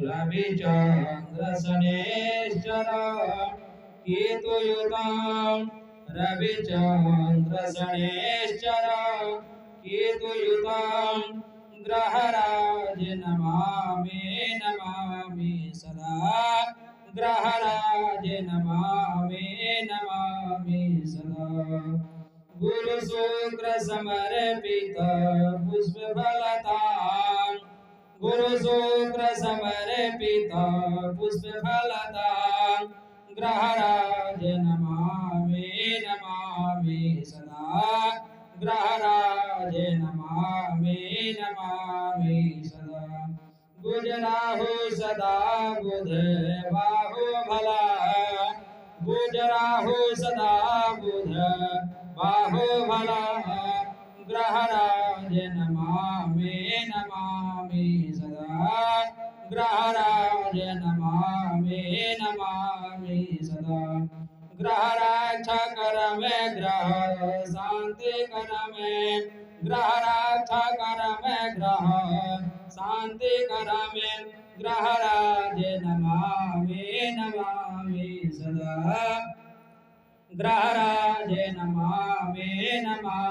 रविचन्द्रशनेश्वर केतुयुतां रविचन्द्रशनेश्वर केतुयुतां ग्रहराज नमामि नमामि सदा ग्रहराज नमामि नमामि सदा गुरु शुक्र समर्पित पुष्प फलतां गुरु शुक्र समर्पित पुष्प फलतां ग्रहराज नमामि नमामि सदा ग्रहराज नमामि नमामि सदा गुजराहु सदा बुध बाहु भला गुजराहु सदा बुध बाहु भला ग्रहराज नमामि नमामि सदा ग्रहराज नमामि नमामि सदा ग्रहराक्षा कर में ग्रह शांति कर में ग्रहराक्षा कर में ग्रह शांति कर में ग्रहराज नमामि नमामि सदा ग्रहराज नमामि नमामि